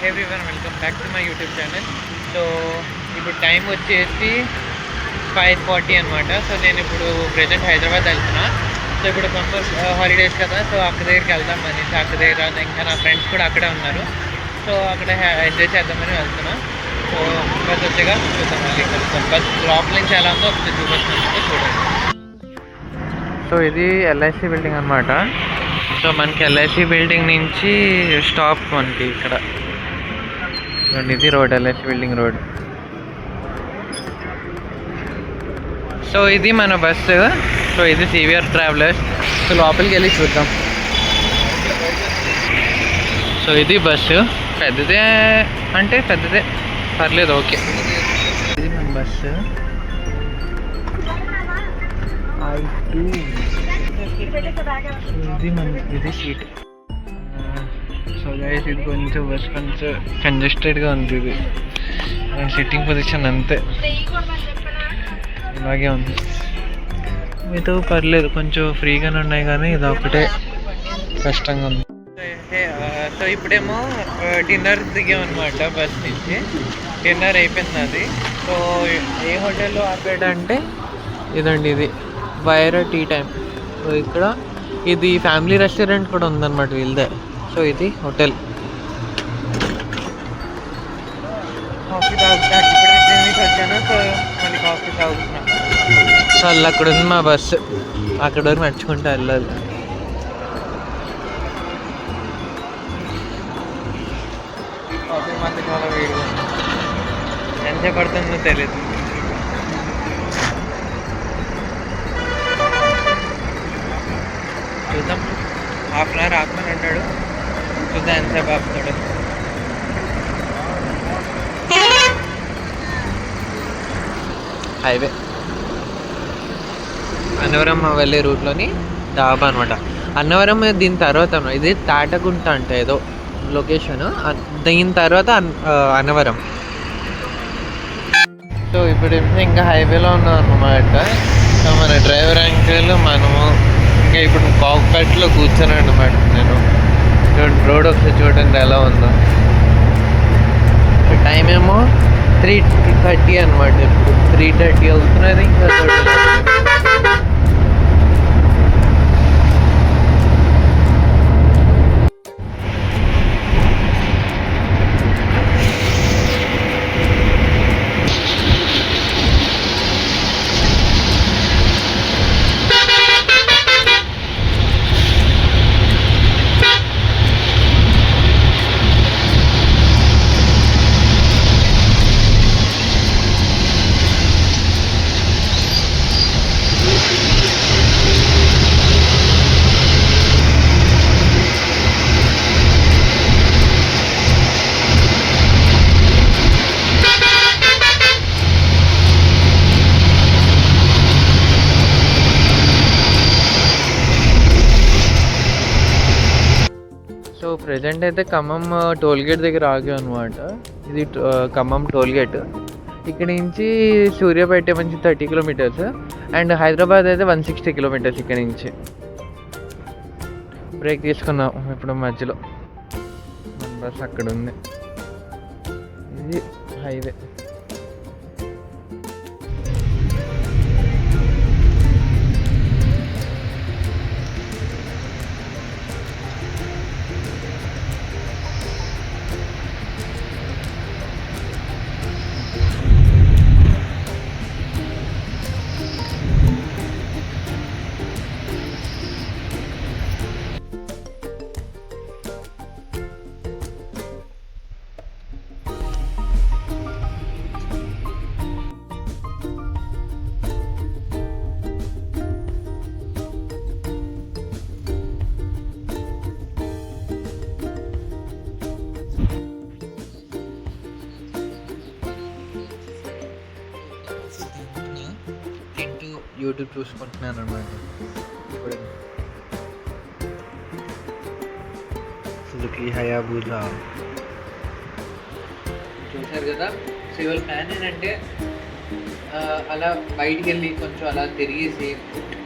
Everyone welcome back to my YouTube channel. So ఇప్పుడు time వచ్చేసి 5:40 అనమాట. సో నేను ఇప్పుడు ప్రజెంట్ హైదరాబాద్ వెళ్తున్నా. సో ఇప్పుడు సమ్మర్ హాలిడేస్ కదా, సో అక్క దగ్గరికి వెళ్దాం అనేసి అక్క దగ్గర ఇంకా నా ఫ్రెండ్స్ కూడా అక్కడే ఉన్నారు. సో అక్కడ ఎంజాయ్ చేద్దామని వెళ్తున్నా. సో బస్ వచ్చాక చూద్దాం, మళ్ళీ కలుద్దాం. బస్ లోపల నుంచి ఎలా ఉందో ఒకసారి చూపిస్తున్నాను, చూడండి. సో ఇది ఎల్ఐసి బిల్డింగ్ అనమాట. సో మనకి ఎల్ఐసి బిల్డింగ్ నుంచి స్టాప్ మనకి ఇక్కడ ఇది road, LIC building road. So ఇది మన బస్సు. సో ఇది సివిఆర్ ట్రావెలర్స్. సో లోపలికి వెళ్ళి చూద్దాం. సో ఇది బస్సు, పెద్దదే అంటే పెద్దదే, పర్లేదు, ఓకే. ఇది మన బస్సు. ఇది సీట్. సో గైస్ ఇది కొంచెం బస్ కొంచెం కంజెస్టెడ్గా ఉంది. ఇది సిట్టింగ్ పొజిషన్ అంతే, ఇలాగే ఉంది. మీతో పర్లేదు, కొంచెం ఫ్రీగానే ఉన్నాయి, కానీ ఇది ఒకటే కష్టంగా ఉంది. సో ఇప్పుడేమో డిన్నర్ దిగామన్నమాట బస్ నుంచి. డిన్నర్ అయిపోయింది అది. సో ఏ హోటల్లో ఆపాడంటే ఇదండి, ఇది వైరా టీ టైమ్. సో ఇక్కడ ఇది ఫ్యామిలీ రెస్టారెంట్ కూడా ఉందన్నమాట వీళ్ళదే. సో ఇది హోటల్. కాఫీ తాగుతా, ఇప్పుడే ట్రైన్కి వచ్చాను. సో మళ్ళీ కాఫీ తాగుతున్నా. సో అలా అక్కడ ఉంది మా బస్సు, అక్కడ వరకు నడుచుకుంటూ వెళ్ళాలి. కాఫీ మాత్రం చాలా వేడిగా ఉంది, ఎంత పడుతుందో తెలియదు. చూద్దాం, హాఫ్ అన్ అవర్ ఆపమని అన్నాడు. చూద్దాం ఎంతసేపు ఆపుతాడు. హైవే అన్నవరం వెళ్ళే రూట్లోని డాబా అనమాట. అన్నవరం దీని తర్వాత ఇది తాటగుంట అంట ఏదో లొకేషన్, దీని తర్వాత అన్నవరం. సో ఇప్పుడు ఇంకా హైవేలో ఉన్నాం అన్నమాట. సో మన డ్రైవర్ అంకుల్ మనము ఇంకా ఇప్పుడు కాక్పిట్లో కూర్చున్నాను అన్నమాట. నేను రోడ్ ఒకసారి చూడండి ఎలా ఉందో. టైం ఏమో 3:30 అనమాట. ఇప్పుడు 3:30 అవుతున్నది. ఇంకా సో ప్రజెంట్ అయితే ఖమ్మం టోల్గేట్ దగ్గర ఆగాం అనమాట. ఇది ఖమ్మం టోల్గేట్. ఇక్కడ నుంచి సూర్యాపేట నుంచి 30 కిలోమీటర్స్ అండ్ హైదరాబాద్ అయితే 160 కిలోమీటర్స్. ఇక్కడ నుంచి బ్రేక్ తీసుకున్నాం ఇప్పుడు మధ్యలో. మన బస్ అక్కడ ఉంది, ఇది హైవే. యూట్యూబ్ చూసుకుంటున్నాను అనమాట. ఇప్పుడు సుజుకి హయాబుజా చూశారు కదా. సివిల్ ప్లాన్ ఏంటంటే అలా బయటికి వెళ్ళి కొంచెం అలా తిరిగేసి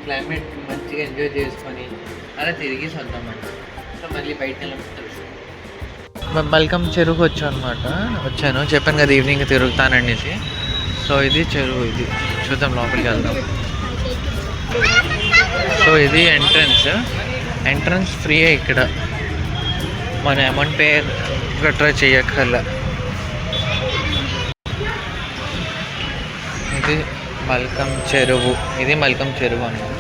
క్లైమేట్ మంచిగా ఎంజాయ్ చేసుకొని అలా తిరిగేసి వద్దామంట. సో మళ్ళీ బయట వెళ్ళిన తెలుసు. బల్కం చెరువుకి వచ్చాను చెప్పాను కదా ఈవినింగ్ తిరుగుతాననేసి. సో ఇది చెరువు, ఇది చూద్దాం లోపలికి వెళ్దాం. సో ఇది ఎంట్రన్స్ ఫ్రీయే ఇక్కడ, మన అమౌంట్ పే గట్రా చేయక్కర్లా. ఇది మల్కం చెరువు అన్నమాట.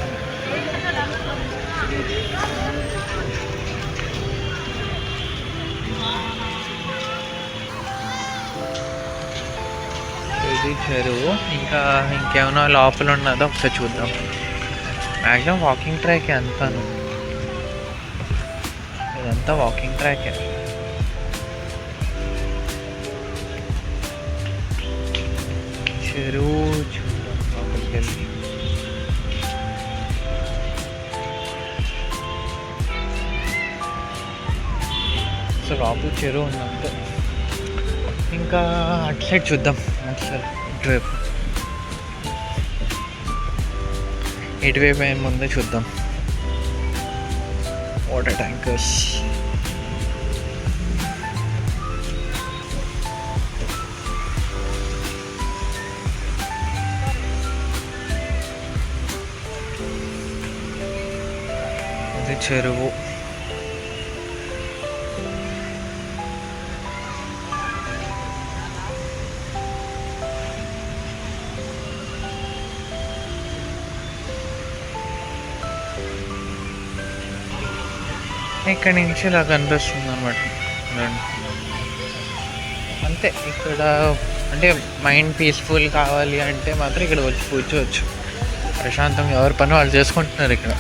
ఇది చెరువు. ఇంకేమైనా లోపల ఉన్నదో ఒకసారి చూద్దాం. మ్యాక్సిమం వాకింగ్ ట్రాకే అంతాను, ఇదంతా వాకింగ్ ట్రాకే. చెరువు చూద్దాం లోపలికి వెళ్ళి. సో లోపల చెరువు ఉందంటే ఇంకా అటు సైడ్ చూద్దాం. ఇటువైపు అయిన ముందే చూద్దాం. Water tankers. ఇది చెరువు. ఇక్కడ నుంచి ఇలా కనిపిస్తుంది అన్నమాట. అంతే. ఇక్కడ అంటే మైండ్ పీస్ఫుల్ కావాలి అంటే మాత్రం ఇక్కడ వచ్చి కూర్చోవచ్చు ప్రశాంతంగా. ఎవరి పని వాళ్ళు చేసుకుంటున్నారు ఇక్కడ.